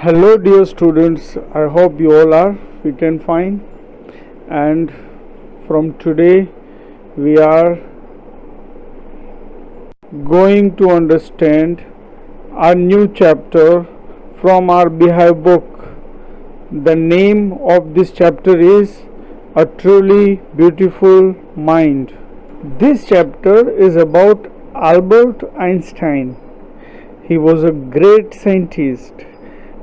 Hello, dear students. I hope you all are fit and fine. And from today, we are going to understand our new chapter from our Behave book. The name of this chapter is A Truly Beautiful Mind. This chapter is about Albert Einstein. He was a great scientist.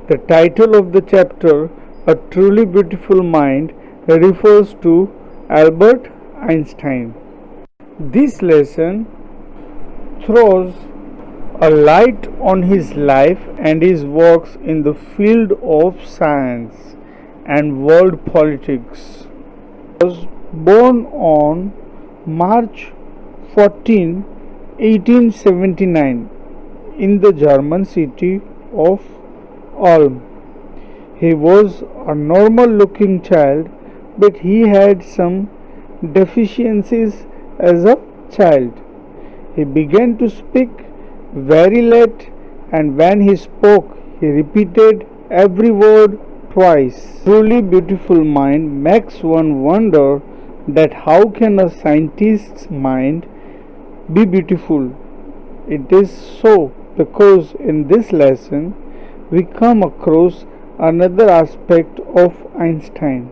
The title of the chapter, A Truly Beautiful Mind, refers to Albert Einstein. This lesson throws a light on his life and his works in the field of science and world politics. He was born on March 14, 1879 in the German city of Ulm. He was a normal looking child, but he had some deficiencies as a child. He began to speak very late, and when he spoke, he repeated every word twice. Truly beautiful mind makes one wonder that how can a scientist's mind be beautiful? It is so because in this lesson we come across another aspect of Einstein.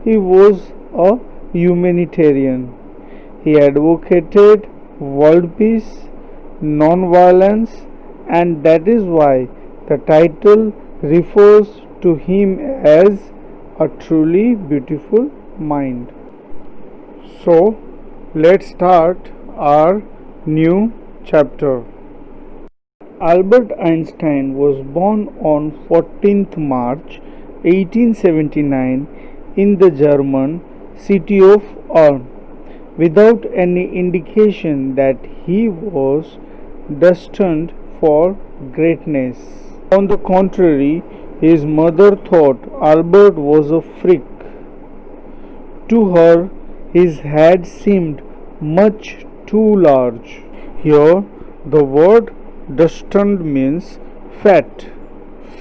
He was a humanitarian. He advocated world peace, non-violence, and that is why the title refers to him as a truly beautiful mind. So, let's start our new chapter. Albert Einstein was born on 14th March 1879 in the German city of Ulm, without any indication that he was destined for greatness. On the contrary, his mother thought Albert was a freak. To her, his head seemed much too large. Here, the word destined means fat,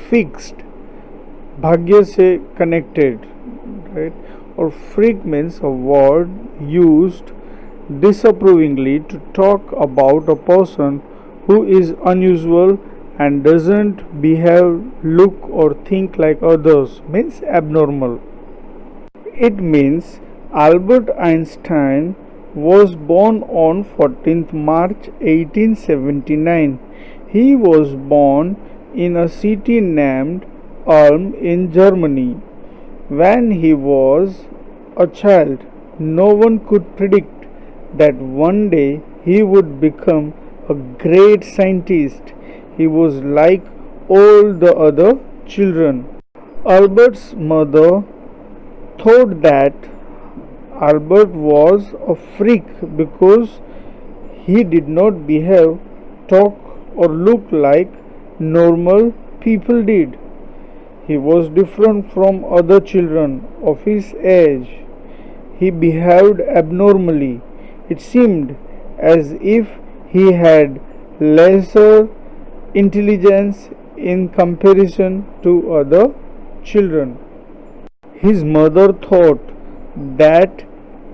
fixed, bhagya se connected, right? Or freak means a word used disapprovingly to talk about a person who is unusual and doesn't behave, look, or think like others, means abnormal. It means Albert Einstein was born on 14th March 1879. He was born in a city named Ulm in Germany. When he was a child, no one could predict that one day he would become a great scientist. He was like all the other children. Albert's mother thought that Albert was a freak because he did not behave, talk, or look like normal people did. He was different from other children of his age. He behaved abnormally. It seemed as if he had lesser intelligence in comparison to other children. His mother thought that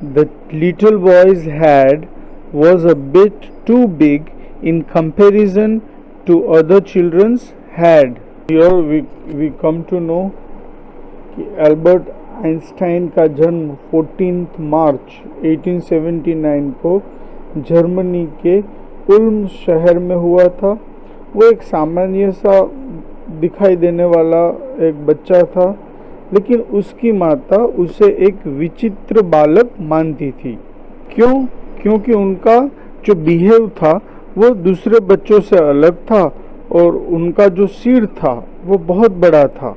the little boy's head was a bit too big in comparison to other children's head. Here we come to know कि Albert Einstein का जन्म 14 मार्च 1879 को Germany के उल्म शहर में हुआ था। वो एक सामान्य सा दिखाई देने वाला एक बच्चा था, लेकिन उसकी माता उसे एक विचित्र बालक मानती थी। क्यों? क्योंकि उनका जो बिहेव था वो दूसरे बच्चों से अलग था और उनका जो सिर था वो बहुत बड़ा था।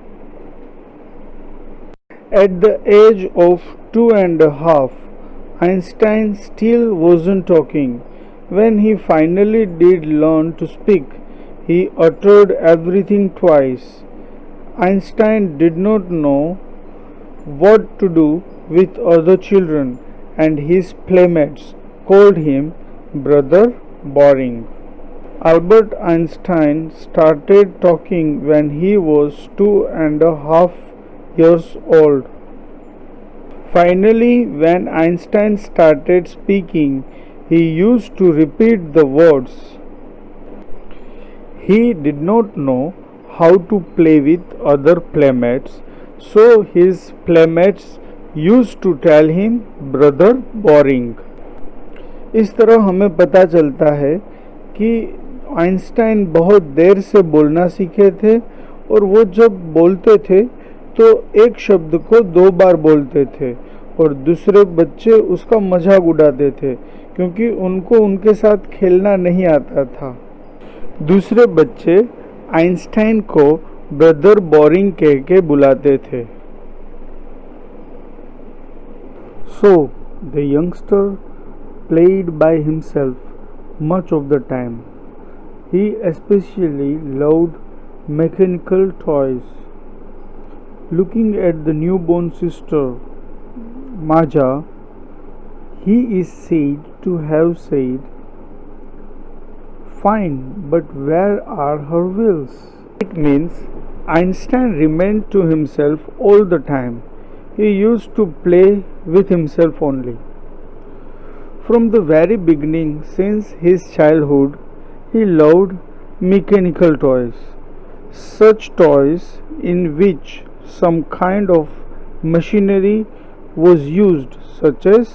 At the age of 2.5, Einstein still wasn't talking. When he finally did learn to speak, he uttered everything twice. Einstein did not know what to do with other children, and his playmates called him Brother Boring. Albert Einstein started talking when he was 2.5 years old. Finally, when Einstein started speaking, he used to repeat the words. He did not know how to play with other playmates, so his playmates used to tell him, "Brother, boring." इस तरह हमें पता चलता है कि Einstein बहुत देर से बोलना सीखे थे और वो जब बोलते थे तो एक शब्द को 2 बार बोलते थे और दूसरे बच्चे उसका मजाक उड़ाते थे क्योंकि उनको उनके साथ खेलना नहीं आता था। दूसरे बच्चे आइंस्टाइन को ब्रदर बोरिंग कह के बुलाते थे। So, the youngster played by himself much of the time. He especially loved mechanical toys. Looking at the newborn sister, Maja, he is said to have said, "Fine, but where are her wheels?" It means Einstein remained to himself all the time. He used to play with himself only. From the very beginning, since his childhood, he loved mechanical toys. Such toys in which some kind of machinery was used, such as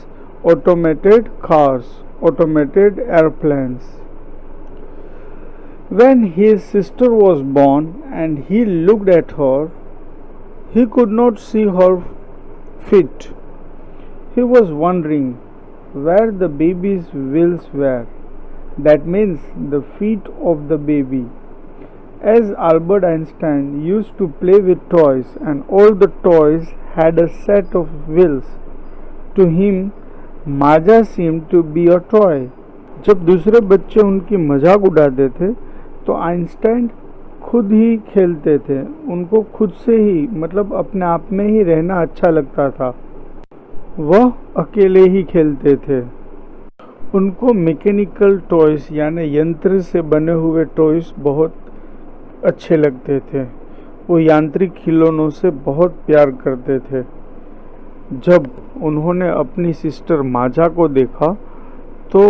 automated cars, automated airplanes. When his sister was born and he looked at her, he could not see her feet. He was wondering where the baby's wheels were. That means the feet of the baby. As Albert Einstein used to play with toys and all the toys had a set of wheels, to him Maja seemed to be a toy. जब दूसरे बच्चे उनकी मजाक उड़ाते थे तो Einstein खुद ही खेलते थे। उनको खुद से ही मतलब अपने आप में ही रहना अच्छा लगता था। वह अकेले ही खेलते थे। उनको मैकेनिकल टॉयज यानी यंत्र से बने हुए टॉयज बहुत अच्छे लगते थे। वो यांत्रिक खिलौनों से बहुत प्यार करते थे। जब उन्होंने अपनी सिस्टर माजा को देखा तो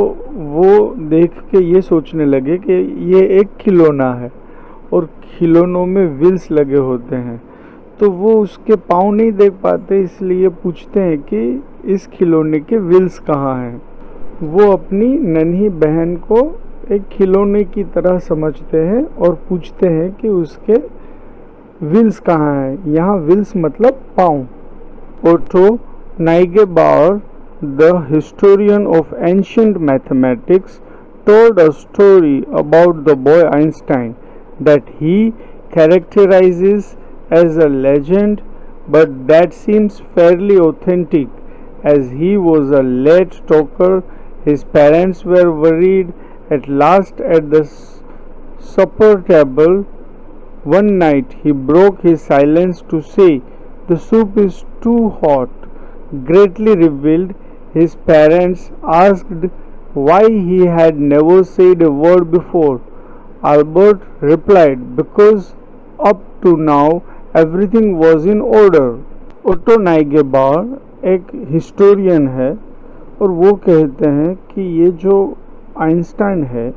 वो देख के ये सोचने लगे कि ये एक खिलौना है और खिलौनों में व्हील्स लगे होते हैं, तो वो उसके पाँव नहीं देख पाते, इसलिए पूछते हैं कि इस खिलौने के व्हील्स कहाँ हैं। वो अपनी नन्ही बहन को एक खिलौने की तरह समझते हैं और पूछते हैं कि उसके व्हील्स कहाँ हैं। यहाँ व्हील्स मतलब पाँव। Otto Neugebauer, the historian of ancient mathematics, told a story about the boy Einstein that he characterizes as a legend, but that seems fairly authentic as he was a late talker. His parents were worried at last at the supper table. One night he broke his silence to say, "The soup is too hot." Greatly revealed, his parents asked why he had never said a word before. Albert replied, "Because up to now everything was in order." Otto Neugebauer एक historian है और वो कहते हैं कि ये जो Einstein है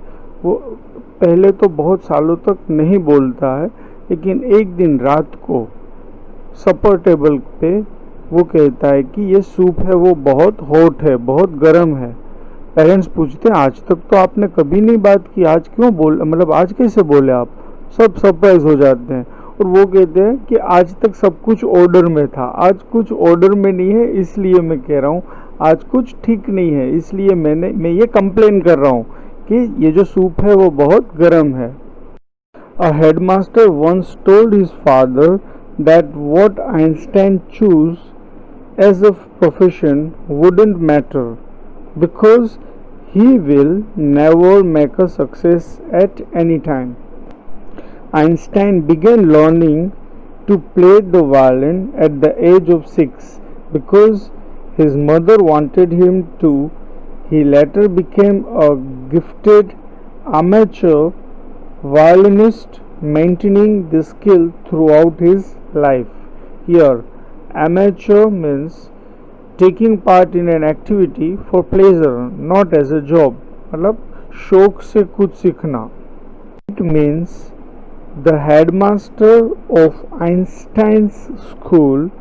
वो पहले तो बहुत सालों तक नहीं बोलता है, लेकिन एक दिन रात को सपर टेबल पे वो कहता है कि ये सूप है वो बहुत हॉट है, बहुत गर्म है। पेरेंट्स पूछते हैं आज तक तो आपने कभी नहीं बात की, आज क्यों बोल मतलब आज कैसे बोले आप। सब सरप्राइज हो जाते हैं और वो कहते हैं कि आज तक सब कुछ ऑर्डर में था, आज कुछ ऑर्डर में नहीं है, इसलिए मैं कह रहा हूँ आज कुछ ठीक नहीं है, इसलिए मैं ये कंप्लेन कर रहा हूँ कि ये जो सूप है वो बहुत गर्म है। A headmaster once told his father that what Einstein chose as a profession wouldn't matter because he will never make a success at any time. Einstein began learning to play the violin at the age of 6 because his mother wanted him to. He later became a gifted amateur violinist maintaining the skill throughout his life. Here, amateur means taking part in an activity for pleasure, not as a job. मतलब शौक से कुछ सीखना. It means the headmaster of Einstein's school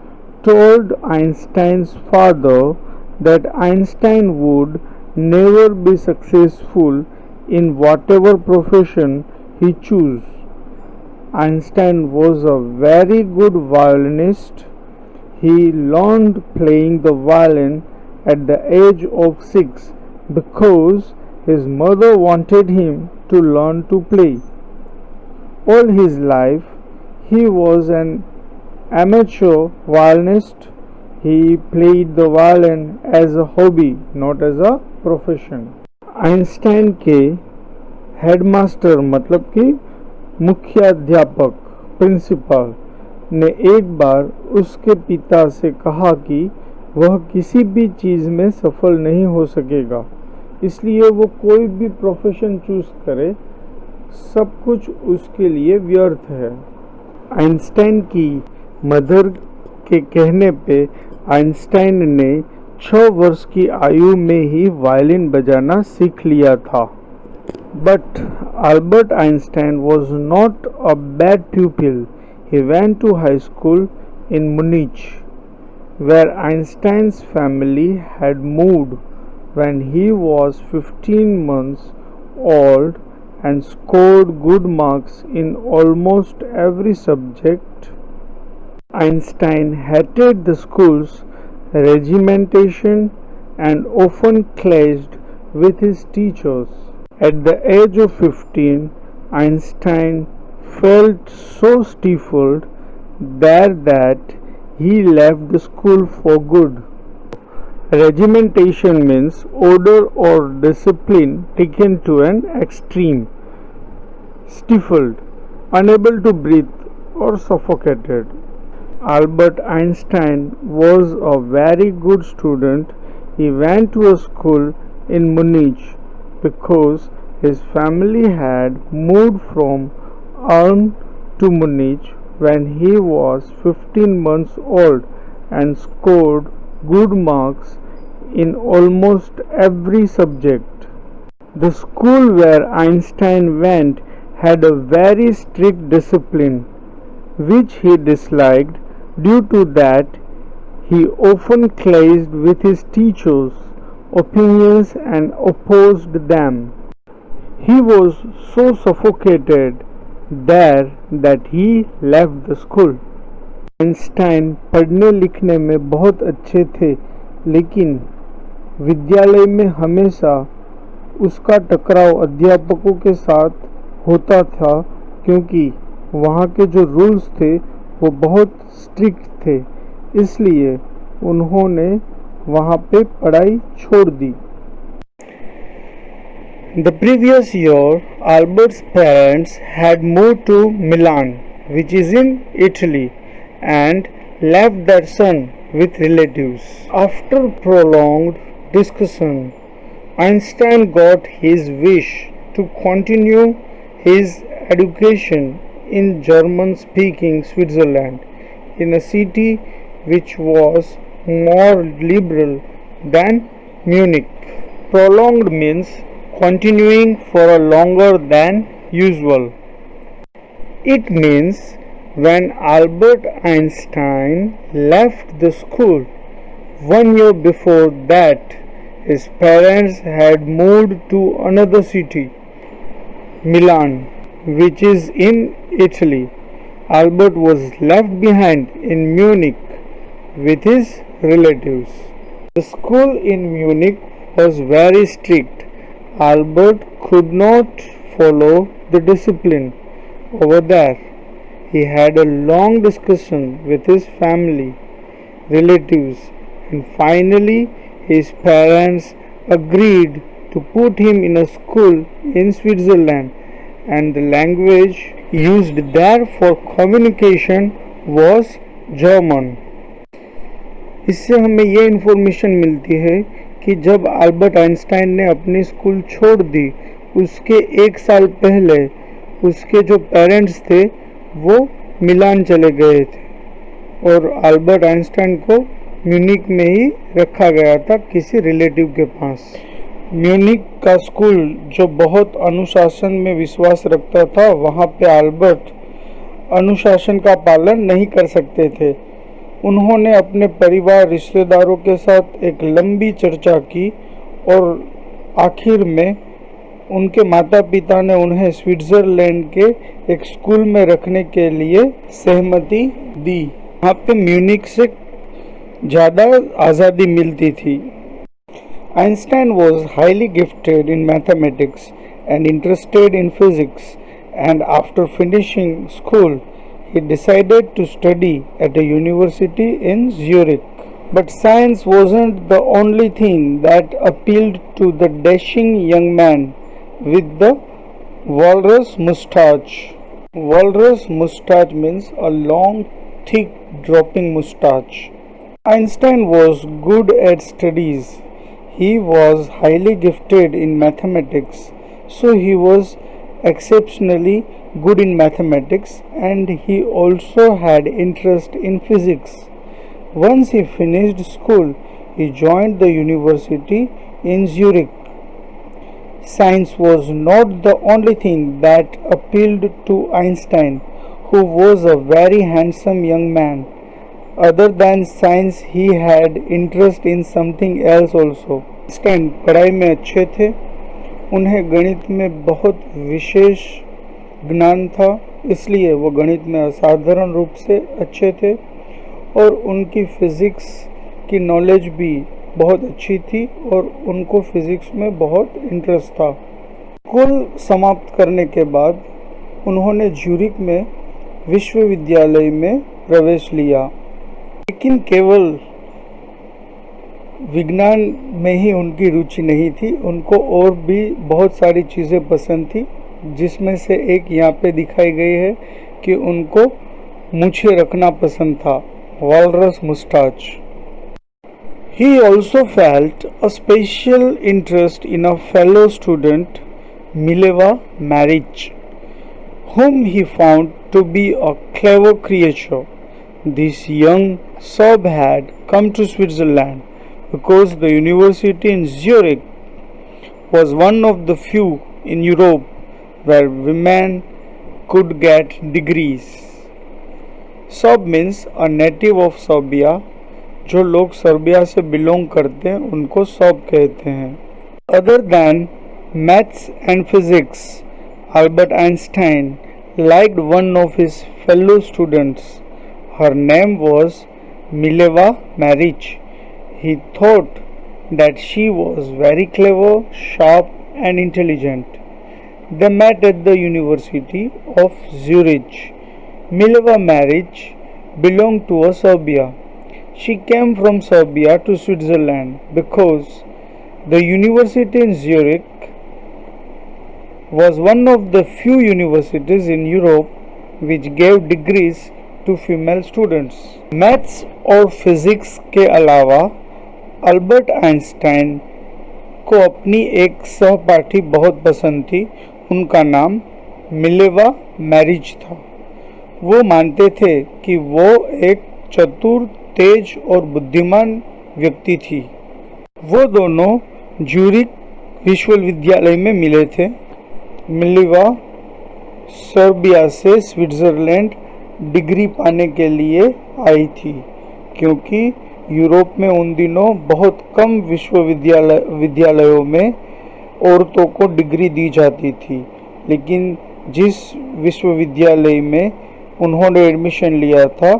told Einstein's father that Einstein would never be successful in whatever profession he chose. Einstein was a very good violinist. He learned playing the violin at the age of 6 because his mother wanted him to learn to play. All his life, he was an amateur violinist. He played the violin as a hobby, not as a profession. Einstein के headmaster मतलब कि मुख्याध्यापक principal ने एक बार उसके पिता से कहा कि वह किसी भी चीज़ में सफल नहीं हो सकेगा, इसलिए वो कोई भी प्रोफेशन चूज करे, सब कुछ उसके लिए व्यर्थ है. आइंस्टाइन की मदर के कहने पे आइंस्टाइन ने 6 वर्ष की आयु में ही वायलिन बजाना सीख लिया था. But Albert Einstein was not a bad प्यूपिल. He went to high school in Munich, where Einstein's family had moved when he was 15 months old and scored good marks in almost every subject. Einstein hated the school's regimentation and often clashed with his teachers. At the age of 15, Einstein felt so stifled that he left the school for good. Regimentation means order or discipline taken to an extreme. Stifled, unable to breathe or suffocated. Albert Einstein was a very good student. He went to a school in Munich because his family had moved from Ulm to Munich when he was 15 months old and scored good marks in almost every subject. The school where Einstein went had a very strict discipline, which he disliked. Due to that, he often clashed with his teachers' opinions and opposed them. He was so suffocated there that he left the school. Einstein पढ़ने लिखने में बहुत अच्छे थे, लेकिन विद्यालय में हमेशा उसका टकराव अध्यापकों के साथ होता था क्योंकि वहाँ के जो रूल्स थे वो बहुत स्ट्रिक्ट थे, इसलिए उन्होंने वहाँ पे पढ़ाई छोड़ दी. The previous year, Albert's parents had moved to Milan, which is in Italy, and left their son with relatives. After prolonged discussion, Einstein got his wish to continue his education in German-speaking Switzerland, in a city which was more liberal than Munich. Prolonged means continuing for a longer than usual. It means when Albert Einstein left the school 1 year before that, his parents had moved to another city, Milan, which is in Italy. Albert was left behind in Munich with his relatives. The school in Munich was very strict. Albert could not follow the discipline over there. He had a long discussion with his family, relatives, and finally his parents agreed to put him in a school in Switzerland, and the language used there for communication was German. इससे हमें ये information मिलती है कि जब Albert Einstein ने अपनी school छोड़ दी, उसके 1 साल पहले उसके जो पेरेंट्स थे वो मिलान चले गए थे और अल्बर्ट आइंस्टाइन को म्यूनिक में ही रखा गया था किसी रिलेटिव के पास। म्यूनिक का स्कूल जो बहुत अनुशासन में विश्वास रखता था, वहाँ पे अल्बर्ट अनुशासन का पालन नहीं कर सकते थे। उन्होंने अपने परिवार रिश्तेदारों के साथ एक लंबी चर्चा की और आखिर में उनके माता पिता ने उन्हें स्विट्जरलैंड के एक स्कूल में रखने के लिए सहमति दी। वहाँ पे म्यूनिक से ज़्यादा आज़ादी मिलती थी। Einstein was highly gifted in mathematics and interested in physics, and after finishing school, he decided to study at a university in Zurich. But science wasn't the only thing that appealed to the dashing young man with the walrus mustache. Walrus mustache means a long, thick, dropping mustache. Einstein was good at studies. He was highly gifted in mathematics, so he was exceptionally good in mathematics, and he also had interest in physics. Once he finished school, he joined the university in Zurich. Science was not the only thing that appealed to Einstein, who was a very handsome young man. Other than science, he had interest in something else also. Einstein पढ़ाई में अच्छे थे, उन्हें गणित में बहुत विशेष ज्ञान था, इसलिए वो गणित में असाधारण रूप से अच्छे थे और उनकी फिज़िक्स की नॉलेज भी बहुत अच्छी थी और उनको फिज़िक्स में बहुत इंटरेस्ट था। स्कूल समाप्त करने के बाद उन्होंने ज्यूरिक में विश्वविद्यालय में प्रवेश लिया, लेकिन केवल विज्ञान में ही उनकी रुचि नहीं थी, उनको और भी बहुत सारी चीज़ें पसंद थी, जिसमें से एक यहाँ पे दिखाई गई है कि उनको मूछें रखना पसंद था, walrus mustache. He also felt a special interest in a fellow student, Mileva Maric, whom he found to be a clever creature. This young Serb had come to Switzerland because the university in Zurich was one of the few in Europe where women could get degrees. Serb means a native of Serbia. जो लोग Serbia से belong करते हैं उनको SERB कहते हैं। Other than maths and physics, Albert Einstein liked one of his fellow students. Her name was Mileva Maric. He thought that she was very clever, sharp, and intelligent. They met at the University of Zurich. Mileva Maric belonged to Serbia. She came from Serbia to Switzerland because the university in Zurich was one of the few universities in Europe which gave degrees to female students. Maths और physics के अलावा Albert Einstein को अपनी एक सहपाठी बहुत पसंद थी, उनका नाम मिलेवा मैरिज था। वो मानते थे कि वो एक चतुर, तेज और बुद्धिमान व्यक्ति थी। वो दोनों ज्यूरिक विश्वविद्यालय में मिले थे। मिलेवा सर्बिया से स्विट्ज़रलैंड डिग्री पाने के लिए आई थी, क्योंकि यूरोप में उन दिनों बहुत कम विद्यालयों में औरतों को डिग्री दी जाती थी, लेकिन जिस विश्वविद्यालय में उन्होंने एडमिशन लिया था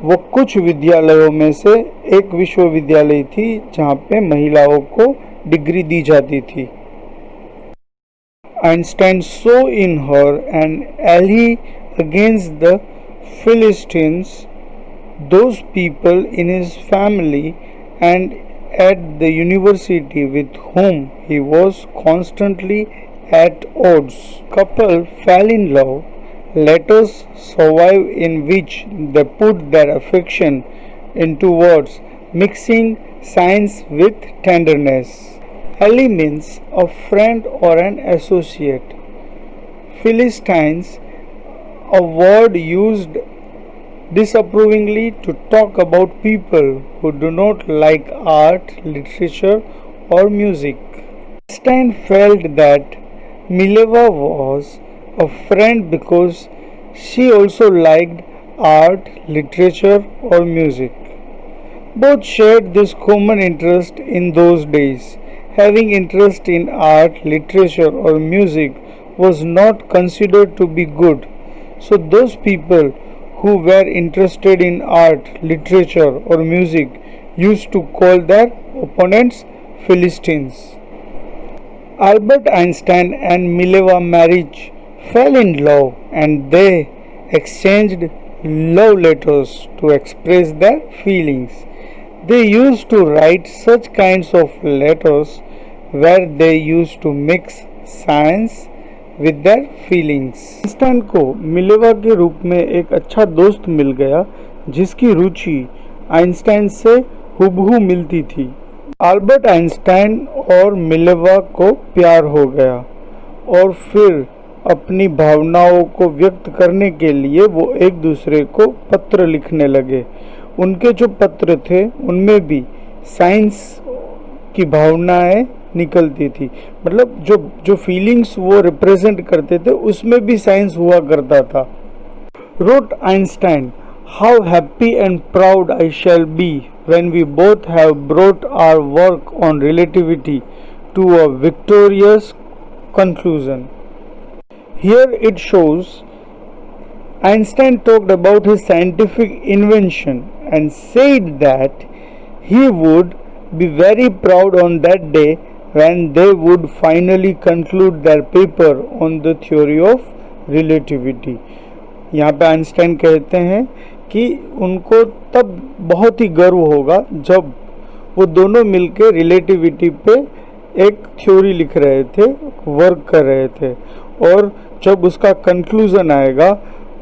वो कुछ विद्यालयों में से एक विश्वविद्यालय थी जहाँ पे महिलाओं को डिग्री दी जाती थी। Einstein saw in her an ally against the Philistines, those people in his family and at the university with whom he was constantly at odds. Couple fell in love. Letters survive in which they put their affection into words, mixing science with tenderness. Ally means a friend or an associate. Philistines, a word used disapprovingly to talk about people who do not like art, literature, or music. Einstein felt that Mileva was a friend because she also liked art, literature, or music. Both shared this common interest in those days. Having interest in art, literature, or music was not considered to be good. So, those people who were interested in art, literature, or music used to call their opponents Philistines. Albert Einstein and Mileva marriage fell in love and they exchanged love letters to express their feelings. They used to write such kinds of letters where they used to mix science with their feelings. Einstein को Mileva के रूप में एक अच्छा दोस्त मिल गया जिसकी रुचि Einstein से हुबहू मिलती थी। अल्बर्ट आइंस्टाइन और मिलेवा को प्यार हो गया और फिर अपनी भावनाओं को व्यक्त करने के लिए वो एक दूसरे को पत्र लिखने लगे। उनके जो पत्र थे उनमें भी साइंस की भावनाएं निकलती थी, मतलब जो जो फीलिंग्स वो रिप्रेजेंट करते थे उसमें भी साइंस हुआ करता था। Wrote Einstein, how happy and proud I shall be when we both have brought our work on relativity to a victorious conclusion. Here it shows Einstein talked about his scientific invention and said that he would be very proud on that day when they would finally conclude their paper on the theory of relativity. यहाँ पे Einstein कहते हैं कि उनको तब बहुत ही गर्व होगा जब वो दोनों मिलकर रिलेटिविटी पे एक थ्योरी लिख रहे थे, वर्क कर रहे थे, और जब उसका कंक्लूजन आएगा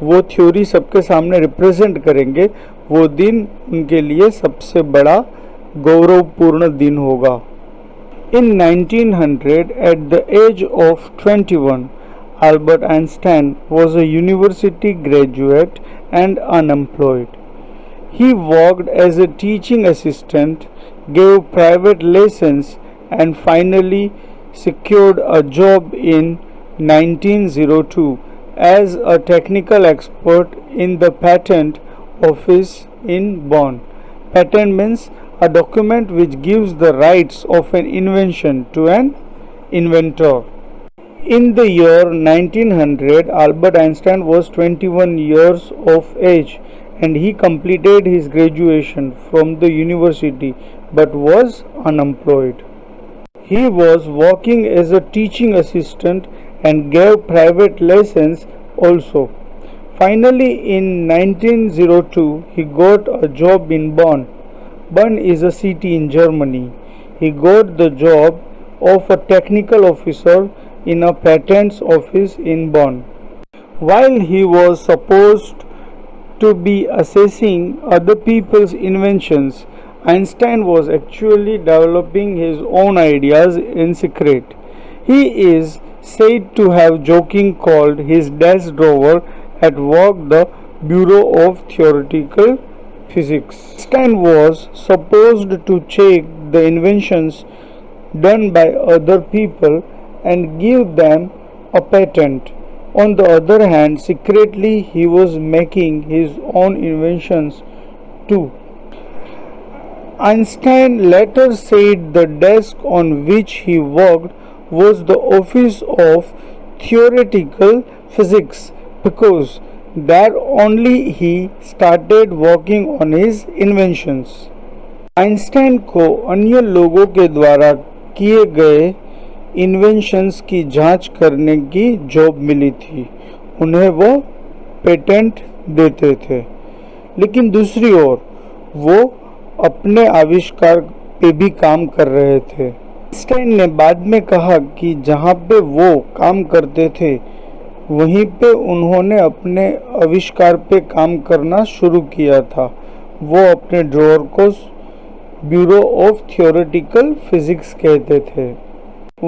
वो थ्योरी सबके सामने रिप्रेजेंट करेंगे, वो दिन उनके लिए सबसे बड़ा गौरवपूर्ण दिन होगा। In 1900, at the age of 21, Albert Einstein was a university graduate and unemployed. He worked as a teaching assistant, gave private lessons, and finally secured a job in 1902 as a technical expert in the patent office in Bonn. Patent means a document which gives the rights of an invention to an inventor. In the year 1900, Albert Einstein was 21 years of age and he completed his graduation from the university but was unemployed. He was working as a teaching assistant and gave private lessons also. Finally, in 1902, he got a job in Bonn. Bonn is a city in Germany. He got the job of a technical officer in a patents office in Bonn. While he was supposed to be assessing other people's inventions, Einstein was actually developing his own ideas in secret. He is said to have jokingly called his desk drawer at work the Bureau of Theoretical Physics. Einstein was supposed to check the inventions done by other people and give them a patent. On the other hand, secretly he was making his own inventions too. Einstein later said the desk on which he worked was the office of theoretical physics because there only he started working on his inventions. Einstein को अन्य लोगों के द्वारा किए गए inventions की जांच करने की जॉब मिली थी, उन्हें वो पेटेंट देते थे, लेकिन दूसरी ओर वो अपने आविष्कार पे भी काम कर रहे थे। आइंस्टाइन ने बाद में कहा कि जहाँ पे वो काम करते थे वहीं पे उन्होंने अपने आविष्कार पे काम करना शुरू किया था। वो अपने ड्रॉअर को ब्यूरो ऑफ थियोरेटिकल फिजिक्स कहते थे।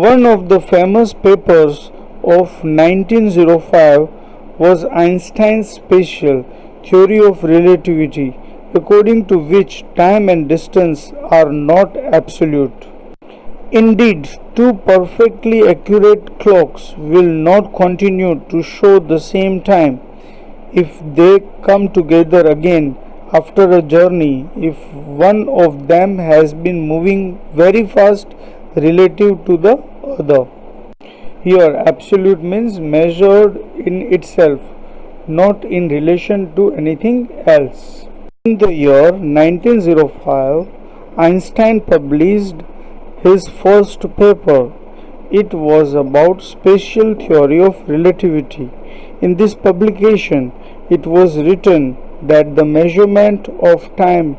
One of the famous papers of 1905 was Einstein's special theory of relativity, according to which time and distance are not absolute. Indeed, two perfectly accurate clocks will not continue to show the same time if they come together again after a journey if one of them has been moving very fast relative to the other. Here, absolute means measured in itself, not in relation to anything else. In the year 1905, Einstein published his first paper. It was about special theory of relativity. In this publication, it was written that the measurement of time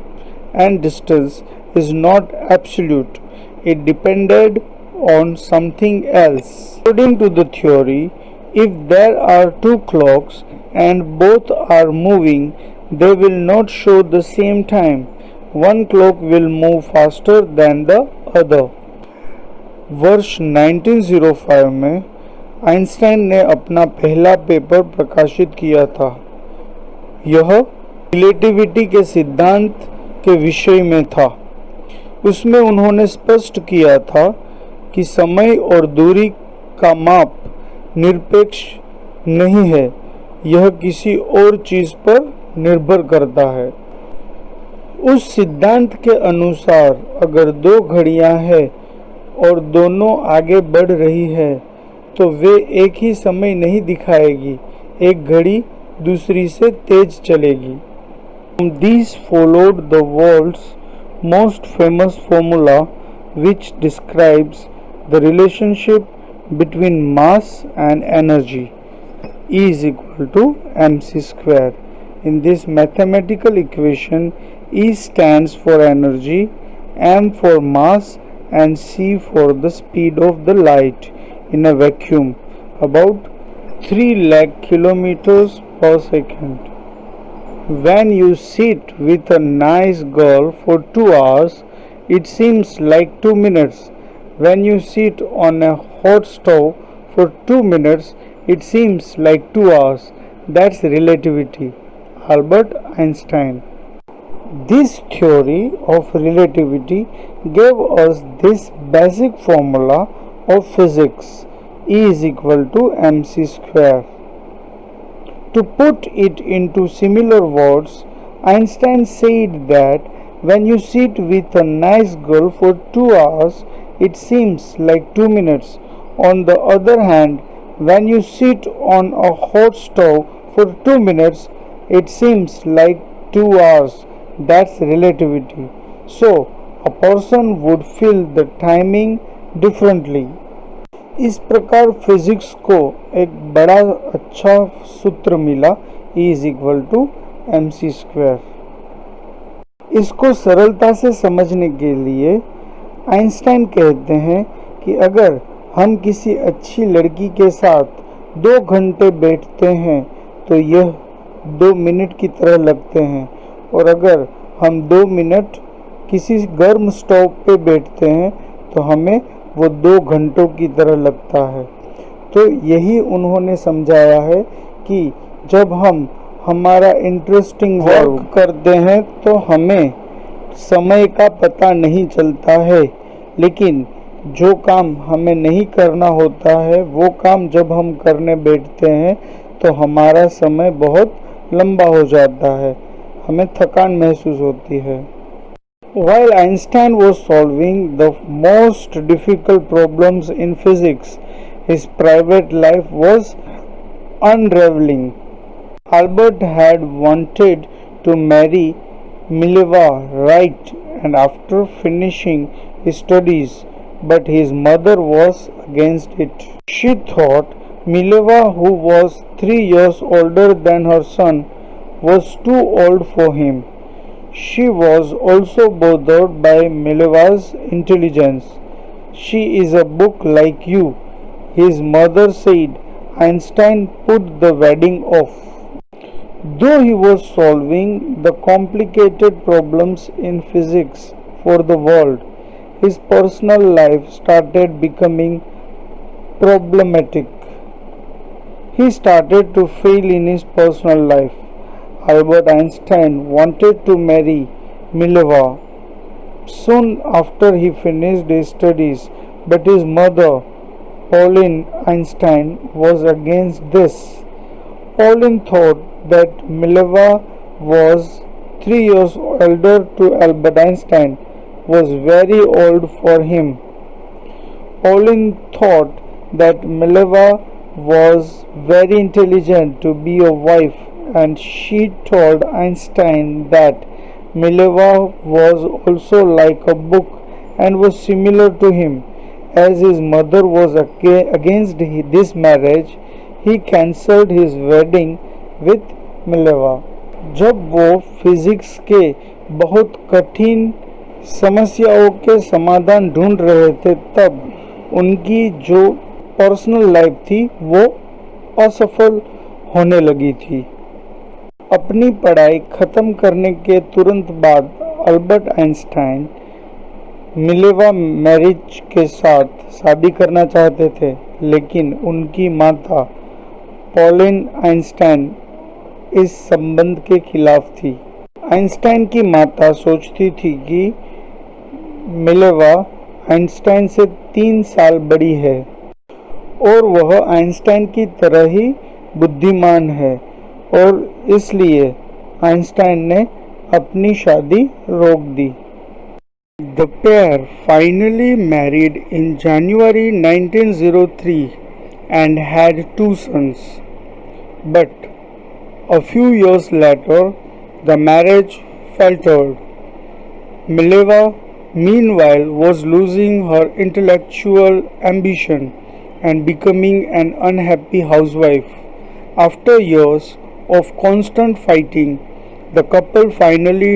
and distance is not absolute. It depended on something else. According to the theory, if there are two clocks and both are moving, they will not show the same time. One clock will move faster than the other. वर्ष 1905 में Einstein ने अपना पहला paper प्रकाशित किया था। यह relativity के सिद्धांत के विषय में था। उसमें उन्होंने स्पष्ट किया था कि समय और दूरी का माप निरपेक्ष नहीं है, यह किसी और चीज पर निर्भर करता है। उस सिद्धांत के अनुसार अगर दो घड़ियां हैं और दोनों आगे बढ़ रही है तो वे एक ही समय नहीं दिखाएगी, एक घड़ी दूसरी से तेज चलेगी। These followed the world's most famous formula which describes the relationship between mass and energy. E is equal to mc square. In this mathematical equation, E stands for energy, m for mass and c for the speed of the light in a vacuum, about 3 lakh kilometers per second. When you sit with a nice girl for 2 hours, it seems like 2 minutes. When you sit on a hot stove for 2 minutes, it seems like 2 hours. That's relativity. Albert Einstein. This theory of relativity gave us this basic formula of physics. E is equal to mc square. To put it into similar words, Einstein said that when you sit with a nice girl for 2 hours, it seems like 2 minutes. On the other hand, when you sit on a hot stove for 2 minutes, it seems like 2 hours. That's relativity. So, a person would feel the timing differently. इस प्रकार physics को एक बड़ा अच्छा सूत्र मिला, E is equal to mc square. इसको सरलता से समझने के लिए आइंस्टाइन कहते हैं कि अगर हम किसी अच्छी लड़की के साथ 2 घंटे बैठते हैं तो यह 2 मिनट की तरह लगते हैं, और अगर हम 2 मिनट किसी गर्म स्टोव पे बैठते हैं तो हमें वो 2 घंटों की तरह लगता है। तो यही उन्होंने समझाया है कि जब हम हमारा इंटरेस्टिंग वर्क करते हैं तो हमें समय का पता नहीं चलता है, लेकिन जो काम हमें नहीं करना होता है वो काम जब हम करने बैठते हैं तो हमारा समय बहुत लंबा हो जाता है, हमें थकान महसूस होती है। While Einstein was solving the most difficult problems in physics, his private life was unraveling. Albert had wanted to marry Mileva right and after finishing his studies, but his mother was against it. She thought Mileva, who was 3 years older than her son, was too old for him. She was also bothered by Mileva's intelligence. She is a book like you, his mother said. Einstein put the wedding off. Though he was solving the complicated problems in physics for the world, his personal life started becoming problematic. He started to fail in his personal life. Albert Einstein wanted to marry Mileva soon after he finished his studies, but his mother, Pauline Einstein, was against this. Pauline thought that Mileva was 3 years elder to Albert Einstein, was very old for him. Pauline thought that Mileva was very intelligent to be a wife, and she told Einstein that Mileva was also like a book and was similar to him. As his mother was against this marriage, he cancelled his wedding with Mileva. जब वो physics के बहुत कठिन समस्याओं के समाधान ढूंढ रहे थे, तब उनकी जो पर्सनल लाइफ थी वो असफल होने लगी थी। अपनी पढ़ाई खत्म करने के तुरंत बाद अल्बर्ट आइंस्टाइन मिलेवा मैरिज के साथ शादी करना चाहते थे, लेकिन उनकी माता पॉलिन आइंस्टाइन इस संबंध के खिलाफ थी। आइंस्टाइन की माता सोचती थी कि मिलेवा आइंस्टाइन से 3 साल बड़ी है और वह आइंस्टाइन की तरह ही बुद्धिमान है, और इसलिए आइंस्टाइन ने अपनी शादी रोक दी। The pair finally married in January 1903 and had 2 sons. But a few years later, the marriage faltered. Mileva, meanwhile, was losing her intellectual ambition and becoming an unhappy housewife. After years of constant fighting, the couple finally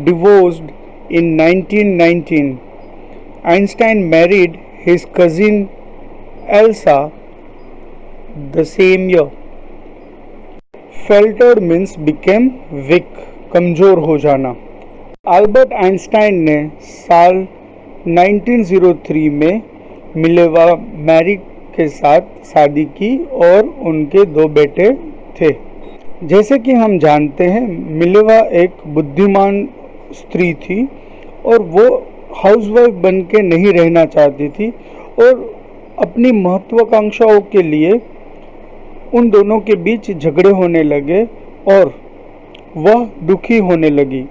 divorced in 1919. Einstein married his cousin Elsa the same year. Faltered means became weak, कमजोर हो जाना। Albert Einstein ने साल 1903 में Mileva Mary के साथ शादी की और उनके 2 बेटे थे। जैसे कि हम जानते हैं, मिलेवा एक बुद्धिमान स्त्री थी और वो हाउसवाइफ बन के नहीं रहना चाहती थी, और अपनी महत्वाकांक्षाओं के लिए उन दोनों के बीच झगड़े होने लगे और वह दुखी होने लगी।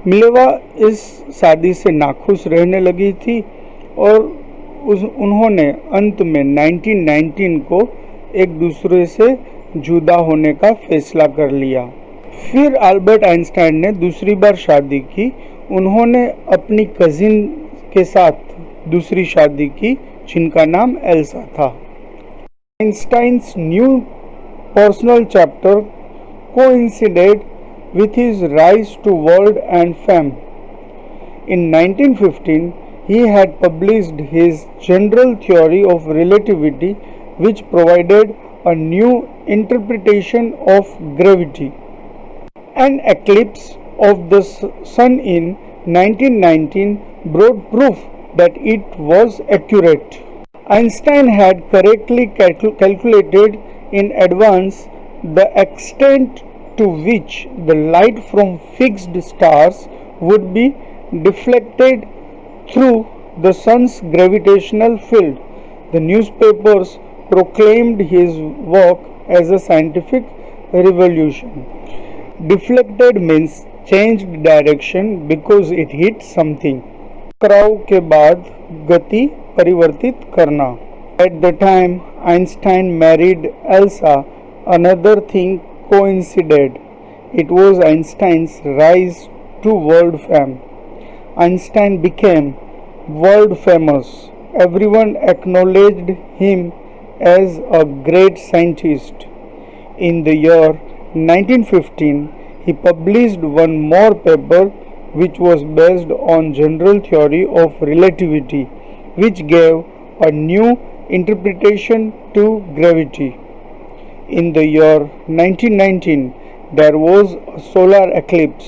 मिलेवा इस शादी से नाखुश रहने लगी थी और उन्होंने अंत में 1919 को एक दूसरे से जुदा होने का फैसला कर लिया। फिर अल्बर्ट आइंस्टाइन ने दूसरी बार शादी की। उन्होंने अपनी कजिन के साथ दूसरी शादी की, जिनका नाम एल्सा था। Einstein's new personal chapter coincided with his rise to world and fame. In 1915, he had published his general theory of relativity, which provided a new interpretation of gravity. An eclipse of the sun in 1919 brought proof that it was accurate. Einstein had correctly calculated in advance the extent to which the light from fixed stars would be deflected through the sun's gravitational field. The newspapers proclaimed his work as a scientific revolution. Deflected means changed direction because it hit something. टकराव के बाद गति परिवर्तित करना. At the time Einstein married Elsa, another thing coincided. It was Einstein's rise to world fame. Einstein became world famous. Everyone acknowledged him as a great scientist. In the year 1915, he published one more paper which was based on general theory of relativity, which gave a new interpretation to gravity. In the year 1919, there was a solar eclipse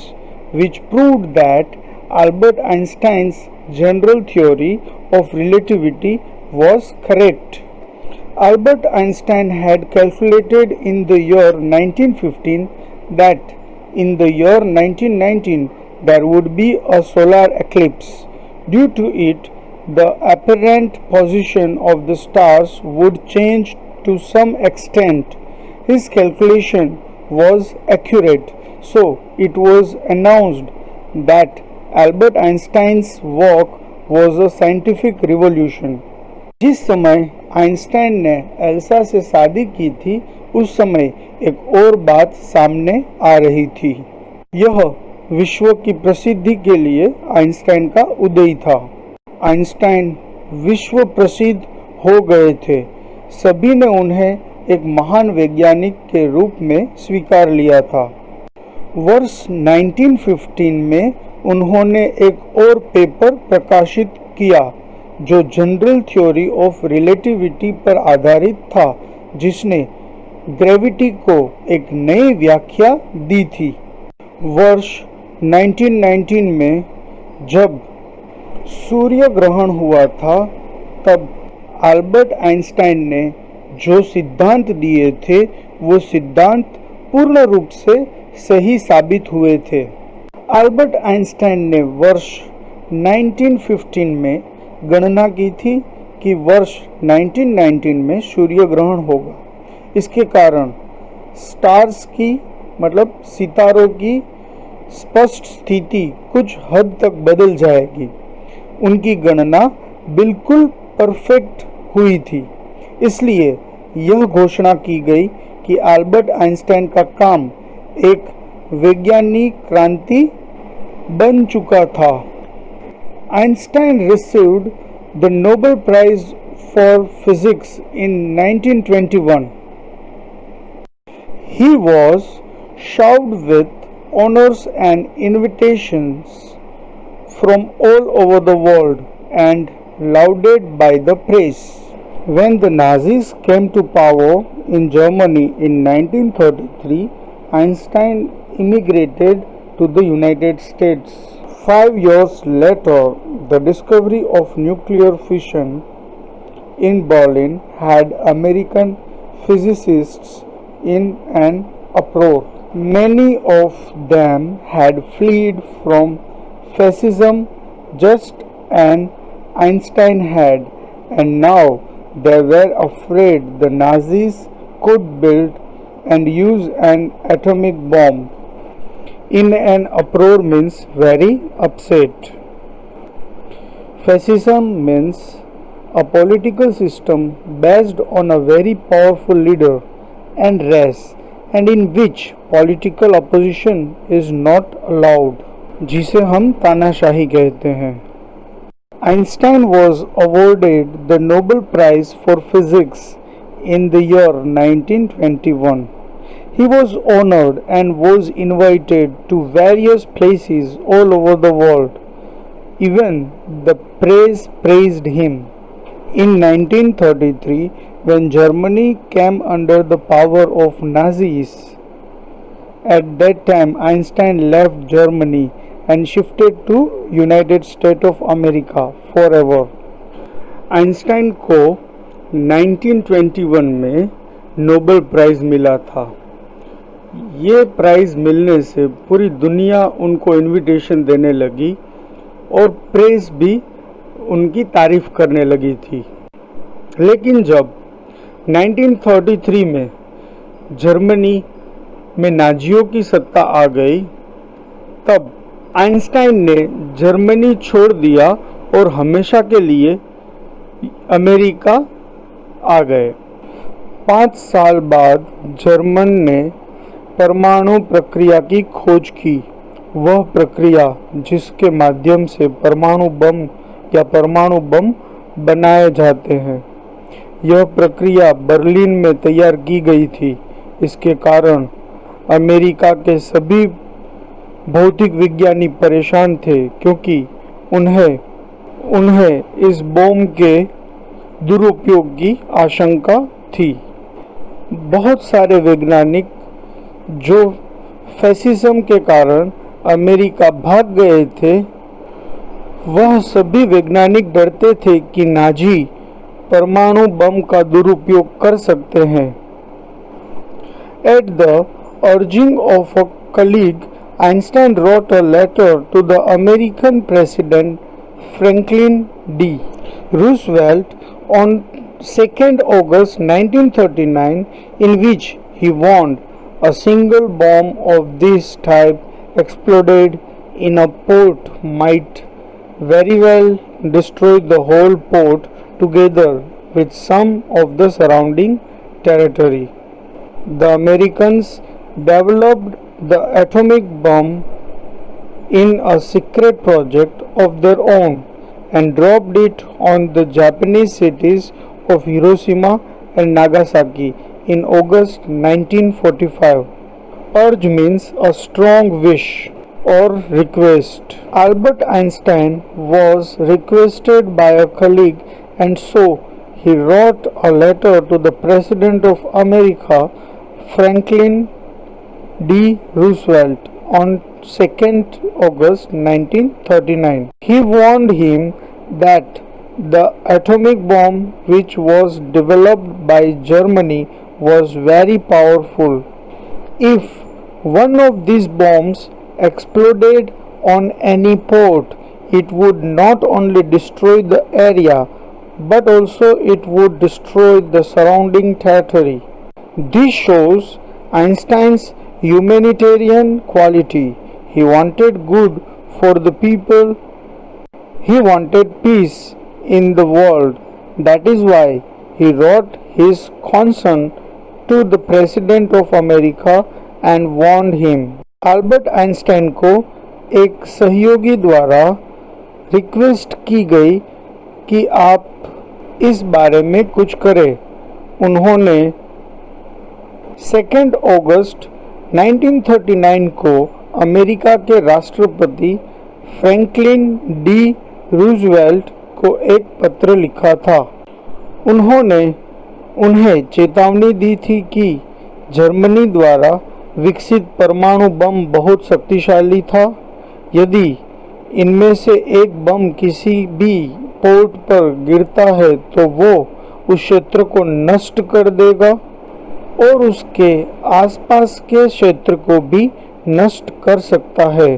which proved that Albert Einstein's general theory of relativity was correct. Albert Einstein had calculated in the year 1915 that in the year 1919 there would be a solar eclipse. Due to it, the apparent position of the stars would change to some extent. His calculation was accurate, so it was announced that Albert Einstein's work was a scientific revolution. जिस समय Einstein ने Elsa से शादी की थी, उस समय एक और बात सामने आ रही थी। यह विश्व की प्रसिद्धि के लिए आइंस्टाइन का उदय था। आइंस्टाइन विश्व प्रसिद्ध हो गए थे। सभी ने उन्हें एक महान वैज्ञानिक के रूप में स्वीकार लिया था। वर्ष 1915 में उन्होंने एक और पेपर प्रकाशित किया जो जनरल थ्योरी ऑफ रिलेटिविटी पर आधारित था, जिसने ग्रेविटी को एक नई व्याख्या दी थी। वर्ष 1919 में जब सूर्य ग्रहण हुआ था, तब अल्बर्ट आइंस्टाइन ने जो सिद्धांत दिए थे, वो सिद्धांत पूर्ण रूप से सही साबित हुए थे। अल्बर्ट आइंस्टाइन ने वर्ष 1915 में गणना की थी कि वर्ष 1919 में सूर्य ग्रहण होगा। इसके कारण स्टार्स की मतलब सितारों की स्पष्ट स्थिति कुछ हद तक बदल जाएगी। उनकी गणना बिल्कुल परफेक्ट हुई थी। इसलिए यह घोषणा की गई कि अल्बर्ट आइंस्टाइन का काम एक वैज्ञानिक क्रांति बन चुका था। Einstein received the Nobel Prize for Physics in 1921. He was showered with honors and invitations from all over the world and lauded by the press. When the Nazis came to power in Germany in 1933, Einstein immigrated to the United States. 5 years later, the discovery of nuclear fission in Berlin had American physicists in an uproar. Many of them had fled from fascism just as Einstein had, and now they were afraid the Nazis could build and use an atomic bomb. In an uproar means very upset. Fascism means a political system based on a very powerful leader and race, and in which political opposition is not allowed, जिसे हम तानाशाही कहते हैं। Einstein was awarded the Nobel Prize for Physics in the year 1921. He was honored and was invited to various places all over the world. Even the press praised him. In 1933, when Germany came under the power of Nazis, at that time Einstein left Germany and shifted to United States of America forever. Einstein को 1921 में Nobel prize मिला था। ये price मिलने से पूरी दुनिया उनको इनविटेशन देने लगी और प्रेस भी उनकी तारीफ करने लगी थी। लेकिन जब 1933 में जर्मनी में नाजियों की सत्ता आ गई, तब आइंस्टाइन ने जर्मनी छोड़ दिया और हमेशा के लिए अमेरिका आ गए। 5 साल बाद जर्मन ने परमाणु प्रक्रिया की खोज की, वह प्रक्रिया जिसके माध्यम से परमाणु बम बनाए जाते हैं। यह प्रक्रिया बर्लिन में तैयार की गई थी। इसके कारण अमेरिका के सभी भौतिक विज्ञानी परेशान थे, क्योंकि उन्हें इस बम के दुरुपयोग की आशंका थी। बहुत सारे वैज्ञानिक जो फैसिज्म के कारण अमेरिका भाग गए थे, वह सभी वैज्ञानिक डरते थे कि नाजी परमाणु बम का दुरुपयोग कर सकते हैं। At the urging of a colleague, Einstein wrote a letter to the American President Franklin D. Roosevelt on 2nd August 1939, in which he warned a single bomb of this type exploded in a port might very well destroy the whole port together with some of the surrounding territory. The Americans developed the atomic bomb in a secret project of their own and dropped it on the Japanese cities of Hiroshima and Nagasaki in August 1945. Urge means a strong wish or request. Albert Einstein was requested by a colleague, and so he wrote a letter to the President of America, Franklin D. Roosevelt, on 2nd August 1939. He warned him that the atomic bomb which was developed by Germany was very powerful. If one of these bombs exploded on any port, it would not only destroy the area but also it would destroy the surrounding territory. This shows Einstein's humanitarian quality. He wanted good for the people. He wanted peace in the world. That is why he wrote his concern to the President of America and warned him. Albert Einstein को एक सहयोगी द्वारा request की गई कि आप इस बारे में कुछ करें। उन्होंने 2 अगस्त 1939 को अमेरिका के राष्ट्रपति फ्रैंकलिन डी रूजवेल्ट को एक पत्र लिखा था। उन्होंने उन्हें चेतावनी दी थी कि जर्मनी द्वारा विकसित परमाणु बम बहुत शक्तिशाली था। यदि इनमें से एक बम किसी भी पोर्ट पर गिरता है तो वो उस क्षेत्र को नष्ट कर देगा और उसके आसपास के क्षेत्र को भी नष्ट कर सकता है।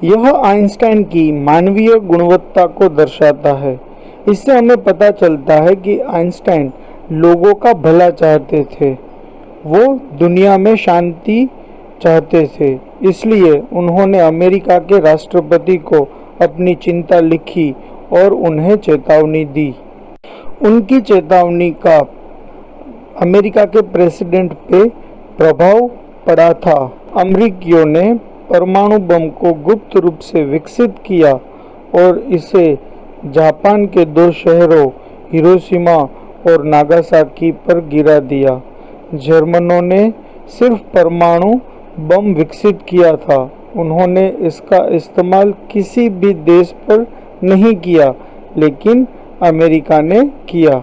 यह आइंस्टाइन की मानवीय गुणवत्ता को दर्शाता है। इससे हमें पता चलता है कि आइंस्टाइन लोगों का भला चाहते थे। वो दुनिया में शांति चाहते थे, इसलिए उन्होंने अमेरिका के राष्ट्रपति को अपनी चिंता लिखी और उन्हें चेतावनी दी। उनकी चेतावनी का अमेरिका के प्रेसिडेंट पे प्रभाव पड़ा था। अमेरिकियों ने परमाणु बम को गुप्त रूप से विकसित किया और इसे जापान के 2 शहरों हिरोशिमा और नागासाकी पर गिरा दिया। जर्मनों ने सिर्फ परमाणु बम विकसित किया था, उन्होंने इसका इस्तेमाल किसी भी देश पर नहीं किया, लेकिन अमेरिका ने किया।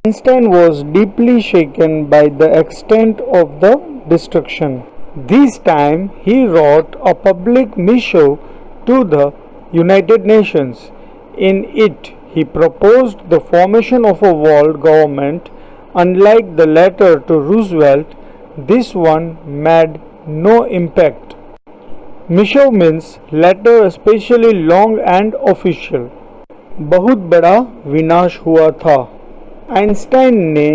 Einstein was deeply shaken by the extent of the destruction. This time he wrote a public missive to the United Nations. In it he proposed the formation of a world government. Unlike the letter to Roosevelt, this one made no impact. Missive means letter, especially long and official. बहुत बड़ा विनाश हुआ था। Einstein ने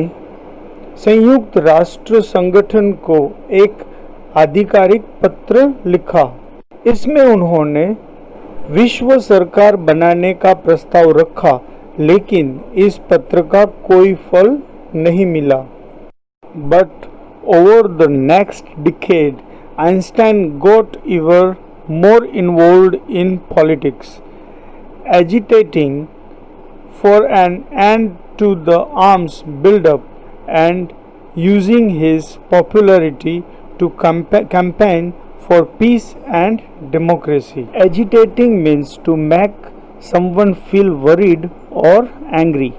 संयुक्त राष्ट्र संगठन को एक आधिकारिक पत्र लिखा। इसमें उन्होंने विश्व सरकार बनाने का प्रस्ताव रखा, लेकिन इस पत्र का कोई फल नहीं मिला। But over the next decade, Einstein got ever more involved in politics, agitating for an end to the arms buildup and using his popularity to campaign for peace and democracy. Agitating means to make someone feel worried or angry.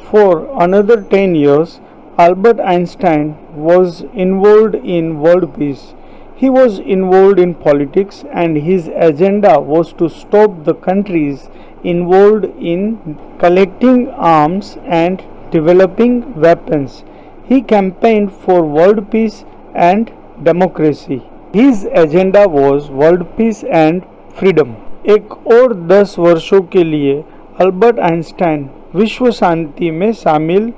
For another 10 years, Albert Einstein was involved in world peace. He was involved in politics and his agenda was to stop the countries involved in collecting arms and developing weapons. He campaigned for world peace and democracy. His agenda was world peace and freedom. एक और 10 वर्षों के लिए Albert Einstein विश्व शांति में शामिल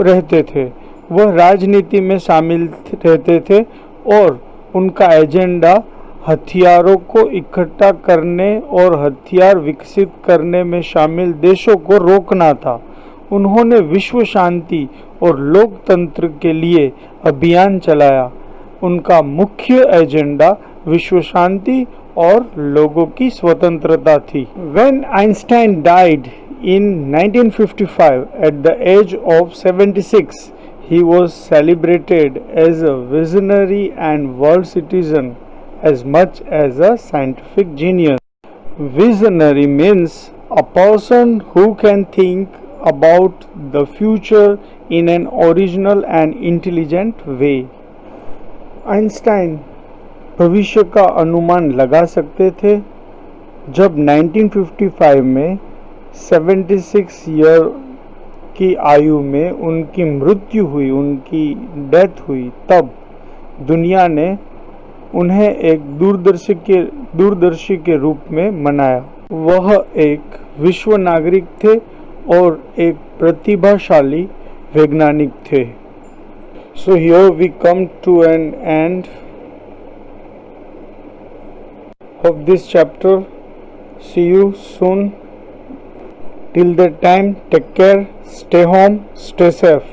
रहते थे। वह राजनीति में शामिल रहते थे और उनका एजेंडा हथियारों को इकट्ठा करने और हथियार विकसित करने में शामिल देशों को रोकना था। उन्होंने विश्व शांति और लोकतंत्र के लिए अभियान चलाया। उनका मुख्य एजेंडा विश्व शांति और लोगों की स्वतंत्रता थी। When Einstein died in 1955 at the age of 76, he was celebrated as a visionary and world citizen as much as a scientific genius. Visionary means a person who can think about the future in an original and intelligent way. Einstein भविष्य का अनुमान लगा सकते थे। जब 1955 में 76 year की आयु में उनकी मृत्यु हुई, उनकी डेथ हुई, तब दुनिया ने उन्हें एक दूरदर्शी के रूप में मनाया। वह एक विश्व नागरिक थे और एक प्रतिभाशाली वैज्ञानिक थे। So here we come to an end of this chapter. See you soon. Till that time, take care, stay home, stay safe.